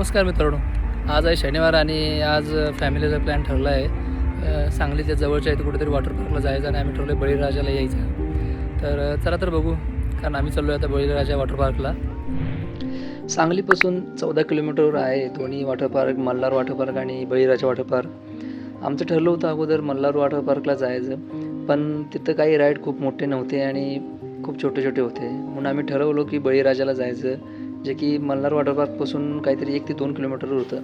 नमस्कार मित्रांनो, आज आहे शनिवार आणि आज फॅमिलीचा प्लॅन ठरला आहे सांगलीच्या जवळच्या इथे कुठेतरी वॉटर पार्कला जायचं आणि आम्ही ठरलो बळीराजाला यायचं. तर चला तर बघू, कारण आम्ही चाललो आहे आता बळीराजा वॉटर पार्कला. सांगलीपासून 14 किलोमीटरवर आहे दोन्ही water park, Malhar water park आणि बळीराजा वॉटर पार्क. आमचं ठरलं होतं अगोदर मल्हार वॉटर पार्कला जायचं, पण तिथं काही राईड खूप मोठे नव्हते आणि खूप छोटे छोटे होते, म्हणून आम्ही ठरवलो की बळीराजाला जायचं, जे की मल्हार वॉटर पार्कपासून काहीतरी 1 ते 2 किलोमीटरवर होतं.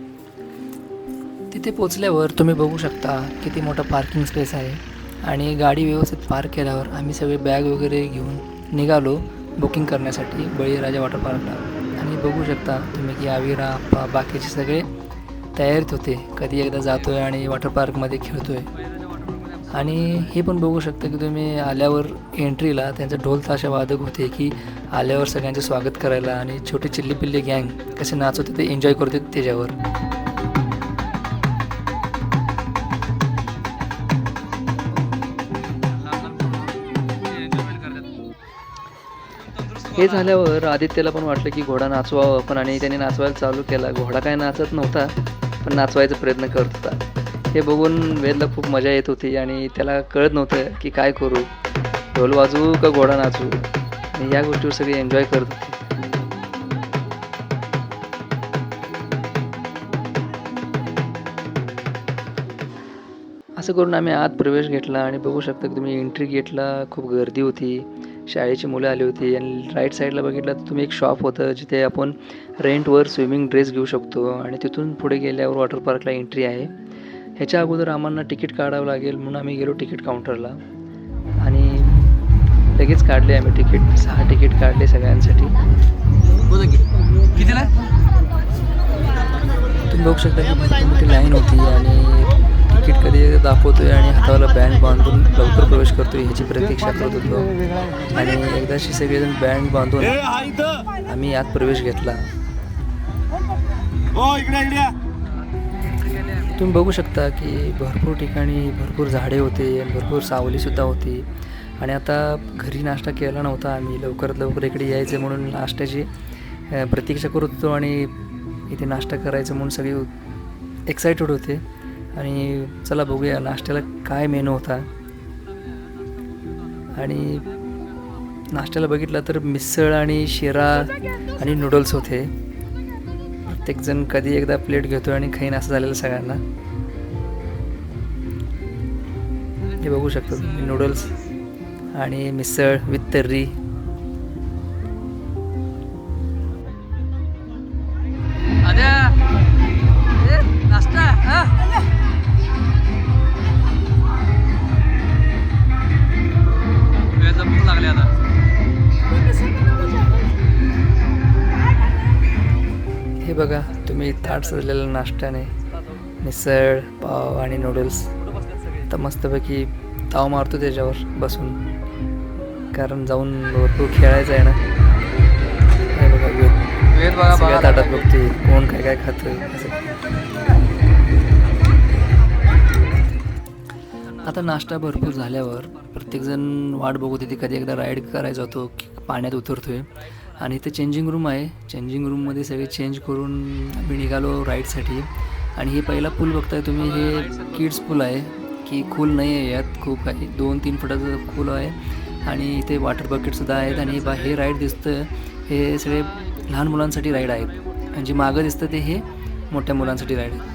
तिथे पोचल्यावर तुम्ही बघू शकता किती मोठा पार्किंग स्पेस आहे आणि गाडी व्यवस्थित पार्क केल्यावर आम्ही सगळे बॅग वगैरे घेऊन निघालो बुकिंग करण्यासाठी बळीराजा वॉटर पार्कला. आणि बघू शकता तुम्ही की आविरा आप्पा बाकीचे सगळे तयारीत होते, कधी एकदा जातो आहे आणि वॉटर पार्कमध्ये खेळतो आहे. आणि हे पण बघू शकता की तुम्ही आल्यावर एंट्रीला त्यांचा ढोल ताशा वादक होते की आल्यावर सगळ्यांचे स्वागत करायला, आणि छोटे चिल्ली पिल्ली गँग कसे नाच होते ते एन्जॉय करते त्याच्यावर. हे झाल्यावर आदित्यला पण वाटलं की घोडा नाचवावं पण, आणि त्याने नाचवायला चालू केला. घोडा काय नाचत नव्हता पण नाचवायचा प्रयत्न करत होता. हे बघून वेदला खूप मजा येत होती आणि त्याला कळत नव्हतं की काय करू, ढोल वाजवू का घोडा नाचू, आणि या गोष्टीवर सगळे एन्जॉय करत होते. असं करून आम्ही आत प्रवेश घेतला आणि बघू शकता की तुम्ही एंट्री गेटला खूप गर्दी होती, शाळेची मुलं आली होती. आणि राईट साईडला बघितलं तर तुम्ही एक शॉप होतं जिथे आपण रेंटवर स्विमिंग ड्रेस घेऊ शकतो, आणि तिथून पुढे गेल्यावर वॉटर पार्कला एंट्री आहे. ह्याच्या अगोदर आम्हाला तिकीट काढावं लागेल, म्हणून आम्ही गेलो तिकीट काउंटरला आणि लगेच काढले आम्ही तिकीट. 6 तिकीट काढले सगळ्यांसाठी. कितीला? तुम्ही बघू शकता की भरपूर मोठी लाईन होती आणि तिकीट कधी दाखवतोय आणि हाताला बँड बांधून लवकर प्रवेश करतोय ह्याची प्रतीक्षा करत होतो. आणि एकदाशी सगळेजण बँड बांधून आम्ही आत प्रवेश घेतला. तुम्ही बघू शकता की भरपूर ठिकाणी भरपूर झाडे होते आणि भरपूर सावलीसुद्धा होती. आणि आता घरी नाश्ता केला नव्हता आम्ही, लवकरात लवकर इकडे यायचं म्हणून नाश्त्याची प्रतीक्षा करत होतो आणि इथे नाश्ता करायचं म्हणून सगळे एक्सायटेड होते. आणि चला बघूया नाश्त्याला काय मेनू होता. आणि नाश्त्याला बघितलं तर मिसळ आणि शिरा आणि नूडल्स होते. प्रत्येकजण कधी एकदा प्लेट घेतो आणि खाईन असं झालेलं सगळ्यांना. हे बघू शकता तुम्ही नूडल्स आणि मिसळ विथ तर्री. हे बघा तुम्ही ताट सजलेल्या नाश्त्याने मिसळ पाव आणि नूडल्स. तर मस्तपैकी ताव मारतो त्याच्यावर बसून, कारण जाऊन भरपूर खेळायचं आहे ना. हे बघा वेद सगळ्या ताटात बघते कोण काय काय खातं. आता नाश्ता भरपूर झाल्यावर प्रत्येकजण वाट बघत होती कधी एकदा राईड करायचा होतो, पाण्यात उतरतोय. आणि इथे चेंजिंग रूम आहे, चेंजिंग रूममध्ये सगळे चेंज करून आम्ही निघालो राईडसाठी. आणि हे पहिला पूल बघताय तुम्ही, हे किड्स पूल आहे की खूल नाही आहे, यात खूप आहे 2-3 फुटाचं पूल आहे. आणि इथे वॉटर बकेटसुद्धा आहेत. आणि हे राईड दिसतं हे सगळे लहान मुलांसाठी राईड आहेत, आणि जे मागं दिसतं ते हे मोठ्या मुलांसाठी राईड आहेत.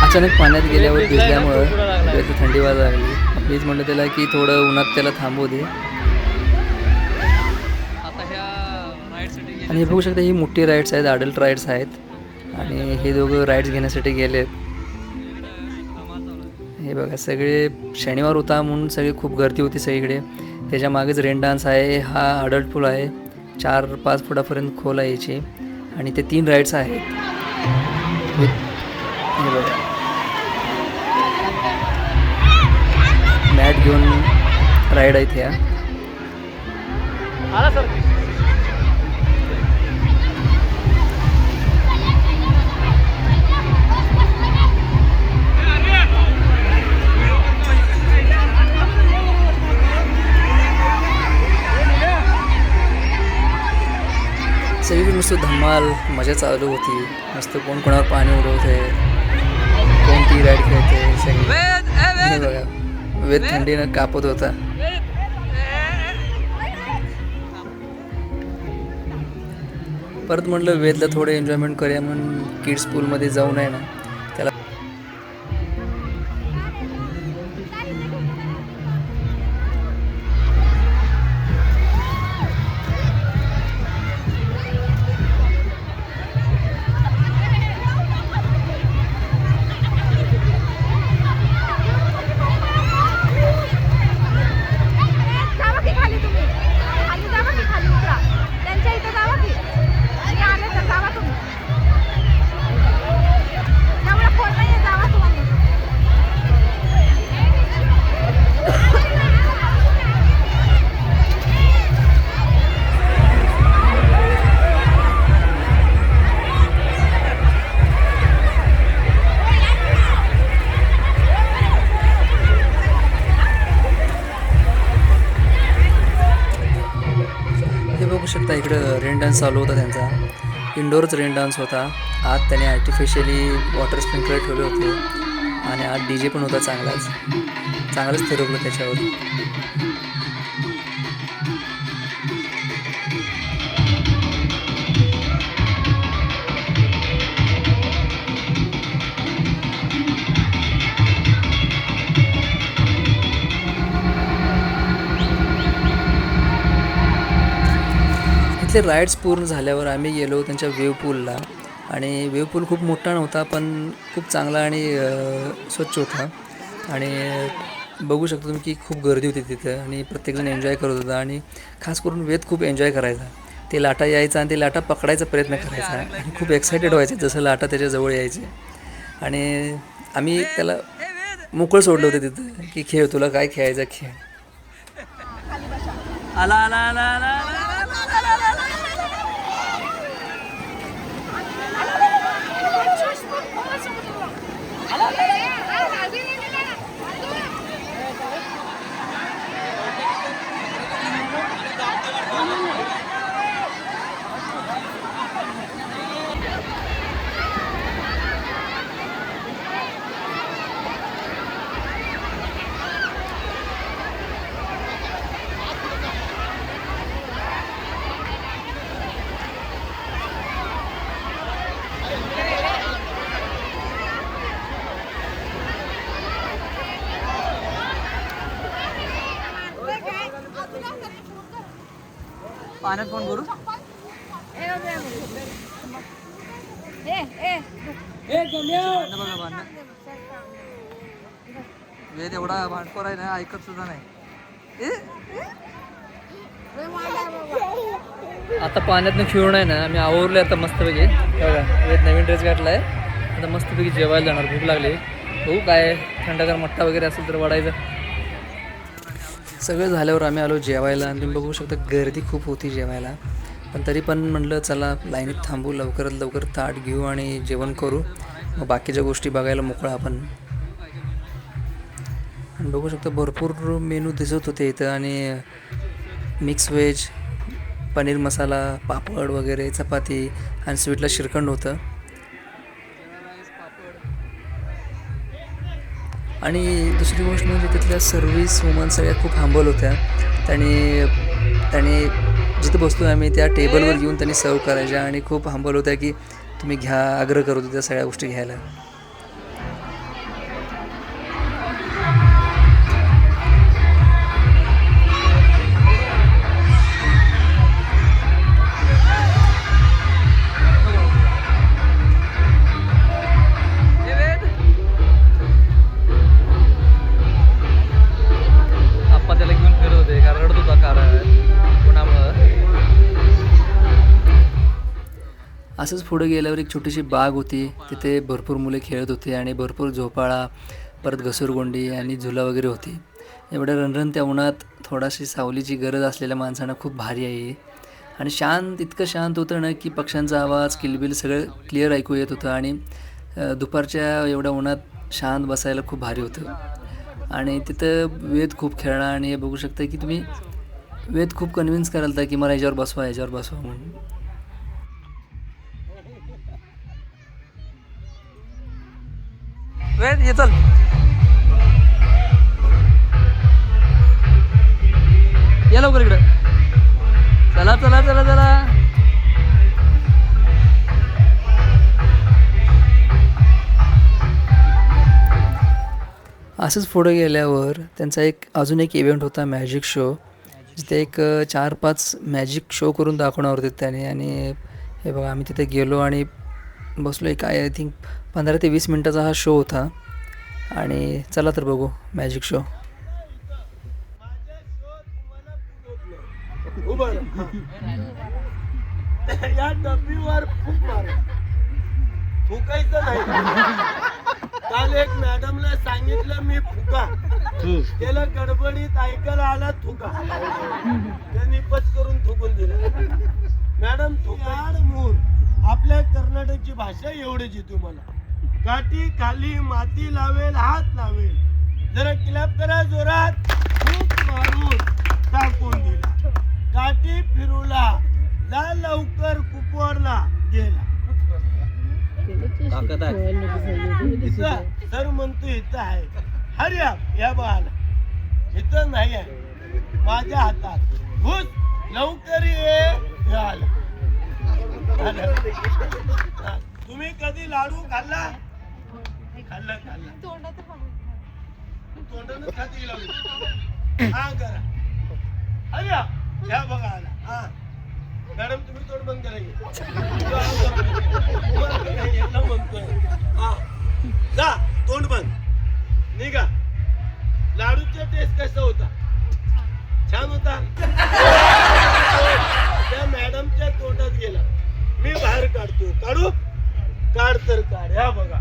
अचानक पाण्यात गेल्यावर भिजल्यामुळं थंडी वाजायला लागली. प्लीज म्हटलं त्याला की थोडं उन्हात त्याला थांबवू दे. आणि हे बघू शकता ही मोठी राईड्स आहेत, अडल्ट राईड्स आहेत. आणि हे दोघं राईड्स घेण्यासाठी गेलेत. हे बघा सगळे शनिवार होता म्हणून सगळे खूप गर्दी होती सगळीकडे. त्याच्या मागेच रेन डान्स आहे. हा अडल्ट पूल आहे, 4-5 फुटापर्यंत खोल आहे याची, आणि ते 3 राईड्स आहेत. हे बघा मॅट घेऊन राईड आहेत ह्या. सगळीकडे नुसतं धमाल मजा चालू होती. मस्त कोण कोणावर पाणी उडवते, कोण ती राईड खेळते. सगळी हे बघा वेद थंडीनं कापत होता. परत म्हटलं वेदला थोडं एन्जॉयमेंट करूया म्हणून किड्स पूलमध्ये जाऊन आहे ना त्याला बघू शकता. इकडं रेन डान्स चालू होता त्यांचा. इंडोरच रेन डान्स होता. आत त्याने आर्टिफिशियली वॉटर स्प्रिंकलर ठेवले होते आणि आत DJ पण होता चांगलंच फिरवलं त्याच्यावर. इथले राईड्स पूर्ण झाल्यावर आम्ही गेलो त्यांच्या वेव्ह पूलला. आणि वेव्ह पूल खूप मोठा नव्हता पण खूप चांगला आणि स्वच्छ होता. आणि बघू शकता तुम्ही की खूप गर्दी होती तिथं आणि प्रत्येकजण एन्जॉय करत होता. आणि खास करून वेद खूप एन्जॉय करायचा. ते लाटा यायचा आणि ते लाटा पकडायचा प्रयत्न करायचा आणि खूप एक्सायटेड व्हायचे जसं लाटा त्याच्याजवळ यायचे. आणि आम्ही त्याला मोकळं सोडलं होतं तिथं की खेळ, तुला काय खेळायचा खेळ. आला आला आला आला पाण्यात फोन करू. वेद एवढा भांडखोर आहे ना, ऐकत सुद्धा नाही. आता पाण्यातनं खेळून आहे ना आम्ही आवरले आता मस्तपैकी. बघा वेद नवीन ड्रेस घातलाय. आता मस्तपैकी जेवायला जाणार. भूक लागली. बघू काय थंडगार मट्टा वगैरे असेल तर वाढायचं. सगळं झाल्यावर आम्ही आलो जेवायला. आणि तुम्ही बघू शकता गर्दी खूप होती जेवायला. पण तरी पण म्हटलं चला लाईनीत थांबू, लवकरात लवकर ताट घेऊ आणि जेवण करू, मग बाकीच्या गोष्टी बघायला मोकळा आपण. आणि बघू शकता भरपूर मेनू दिसत होते इथं. आणि मिक्स व्हेज, पनीर मसाला, पापड वगैरे, चपाती आणि स्वीटला श्रीखंड होतं. आणि दुसरी गोष्ट म्हणजे तिथल्या सर्व्हिस वुमन सगळ्या खूप हंबल होत्या. त्याने जिथं बसतो आम्ही त्या टेबलवर येऊन त्यांनी सर्व करायच्या आणि खूप हंबल होत्या की तुम्ही घ्या, आग्रह करत होत्या सगळ्या गोष्टी घ्यायला. असंच पुढे गेल्यावर एक छोटीशी बाग होती, तिथे भरपूर मुले खेळत होते आणि भरपूर झोपाळा, परत घसरगुंडी आणि झुला वगैरे होती. एवढ्या रणरणत्या उन्हात थोडाशी सावलीची गरज असलेल्या माणसांना खूप भारी आहे आणि शांत, इतकं शांत होतं ना की पक्ष्यांचा आवाज, किलबिल सगळं क्लिअर ऐकू येत होतं आणि दुपारच्या एवढ्या उन्हात शांत बसायला खूप भारी होतं. आणि तिथं वेद खूप खेळला आणि हे बघू शकता की तुम्ही वेद खूप कन्व्हिन्स कराल की मला ह्याच्यावर बसवा, ह्याच्यावर बसवा म्हणून. वेद ये चल, या लवकर इकडं. चला चला चला चला. असंच पुढे गेल्यावर त्यांचा अजून एक इव्हेंट होता, मॅजिक शो. जिथे एक 4-5 मॅजिक शो करून दाखवणार होते त्याने. आणि हे बघा आम्ही तिथे गेलो आणि बसलो. एक आय थिंक 15 ते 20 मिनटाचा हा शो होता. आणि चला तर बघू मॅजिक शो. या डब्बीवर फूक मार, फुकायचं नाही. काल एक मॅडमला सांगितलं मी फुका, त्याला गडबडीत ऐकायला आला थुका, त्यांनी पच करून थुकून दिलं. मॅडम थुकाड मूर, आपल्या कर्नाटकची भाषा एवढीच येते मला. काठी खाली माती लावेल, हात लावेल, जरा क्लॅप करा जोरात, फूक मारून टाकून दिला. काठी फिरूला, जा लवकर कुपवाडला गेला. सर म्हणतो इथं आहे, हर्या या बाळाला इथं नाही आहे, माझ्या हातात घुस, लवकर ये. तुम्ही कधी लाडू खाल्ला? खाल्ला खाल्ला, तोंडानं खाती लाडू. हा करा, हर्या या बघा आला. हा मॅडम तुम्ही तोंड बंद करायचे म्हणतोय. हा जा तोंड बंद, निघा. लाडूचा टेस्ट कसा होता? छान होता. त्या मॅडमच्या तोंडात गेला, मी बाहेर काढतो. काढू? काढ तर काढ. या बघा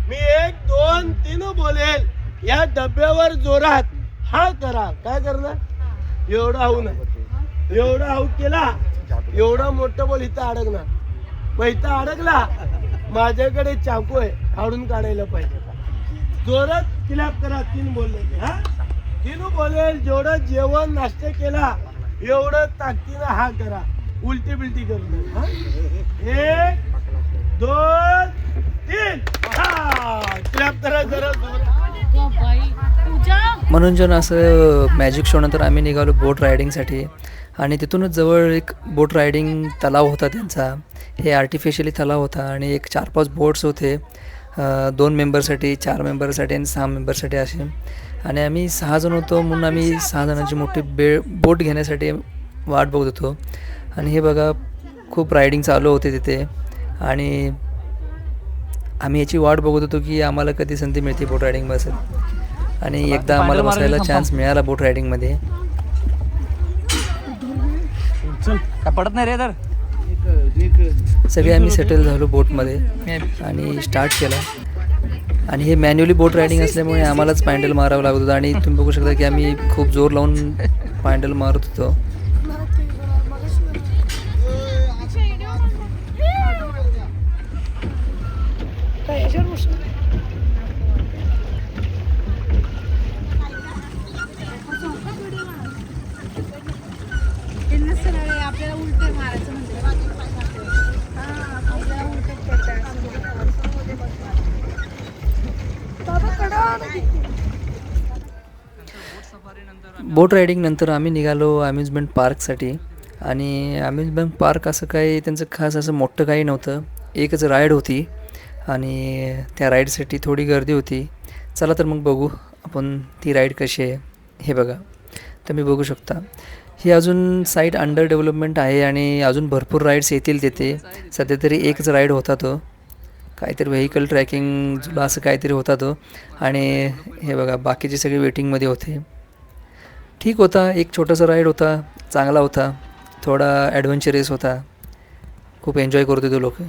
मी 1 2 3 बोलेल, या डब्यावर जोरात हा करा. काय करणार? एवढा हाऊ ना, एवढा हाऊ केला, एवढा मोठं बोल इथं अडकणार. मग इथं अडकला, माझ्याकडे चाकू आहे, काढून काढायला पाहिजे. जोरात क्लॅप करा. 3 बोलले की हा 3 बोलेल. जेवढं जेवण नाश्ता केला एवढं ताकदीनं हा करा, उलटी बिलटी करू नका. 1 2 3 हा क्लॅप करा जरा जोरात. मनोरंजन असं मॅजिक शो नंतर आम्ही निघालो बोट रायडिंगसाठी. आणि तिथूनच जवळ एक बोट रायडिंग तलाव होता त्यांचा. हे आर्टिफिशियली तलाव होता आणि एक 4-5 बोट्स होते, 2 मेंबरसाठी, 4 मेंबरसाठी आणि 6 मेंबरसाठी असे. आणि आम्ही 6 जण होतो म्हणून आम्ही 6 जणांची मोठी बोट घेण्यासाठी वाट बघत होतो. आणि हे बघा खूप रायडिंग चालू होते तिथे आणि आम्ही याची वाट बघत होतो की आम्हाला कधी संधी मिळते बोट रायडिंग बसेल. आणि एकदा आम्हाला बसायला चान्स मिळाला बोट रायडिंगमध्ये. काय पडत नाही रे तर. सगळे आम्ही सेटल झालो बोटमध्ये आणि स्टार्ट केला. आणि हे मॅन्युअली बोट रायडिंग असल्यामुळे आम्हालाच पॅन्डल मारावं लागत होतं. आणि तुम्ही बघू शकता की आम्ही खूप जोर लावून पॅन्डल मारत होतो. आपल्याला उलटे मारायचं म्हणजे बोट रायडिंग नंतर आम्ही निघालो अम्युजमेंट पार्कसाठी. आणि अम्युजमेंट पार्क असं काही त्यांचं खास असं मोठं काही नव्हतं, एकच राईड होती आणि त्या राईडसाठी थोडी गर्दी होती. चला तर मग बघू आपण ती राईड कशी आहे. हे बघा तुम्ही बघू शकता, ही अजून साईट अंडर डेव्हलपमेंट आहे आणि अजून भरपूर राईड्स येतील तिथे. सध्या तरी एकच राईड होता, तो काहीतरी व्हेकल ट्रॅकिंग जुला असं काहीतरी होता तो. आणि हे बघा बाकीचे सगळे वेटिंगमध्ये होते. ठीक होता, एक छोटासा राईड होता, चांगला होता, थोडा ॲडव्हेंचरस होता. खूप एन्जॉय करतो ते लोक.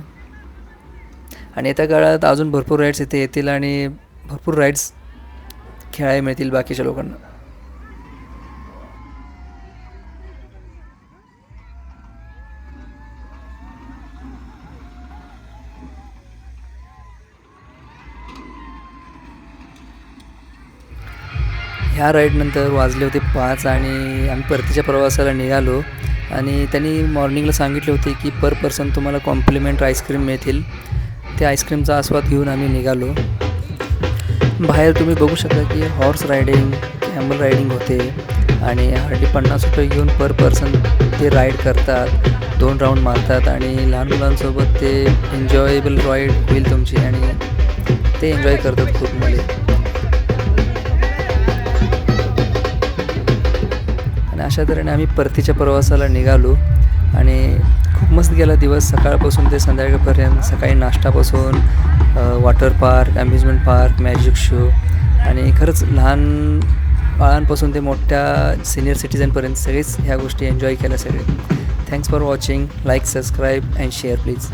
आणि येत्या काळात अजून भरपूर राईड्स इथे येतील आणि भरपूर राईड्स खेळायला मिळतील बाकीच्या लोकांना. ह्या राईडनंतर वाजले होते 5 आणि आम्ही परतीच्या प्रवासाला निघालो. आणि त्यांनी मॉर्निंगला सांगितले होते की पर पर्सन तुम्हाला कॉम्प्लिमेंट आईस्क्रीम मिळतील. त्या आईस्क्रीमचा आस्वाद घेऊन आम्ही निघालो. बाहेर तुम्ही बघू शकता की हॉर्स रायडिंग, कॅमल रायडिंग होते आणि हार्डली 50 रुपये घेऊन पर पर्सन ते राईड करतात, 2 राऊंड मारतात आणि लहान मुलांसोबत ते एन्जॉयबल राईड होईल तुमची आणि ते एन्जॉय करतात खूप मुले. आणि अशा तऱ्हेने आम्ही परतीच्या प्रवासाला निघालो आणि खूप मस्त गेला दिवस. सकाळपासून ते संध्याकाळपर्यंत, सकाळी नाश्तापासून water park, amusement park, magic show आणि खरंच लहान बाळांपासून ते मोठ्या सिनियर सिटीजनपर्यंत सगळेच ह्या गोष्टी एन्जॉय केल्या सगळे. Thanks for watching. Like, subscribe and share please.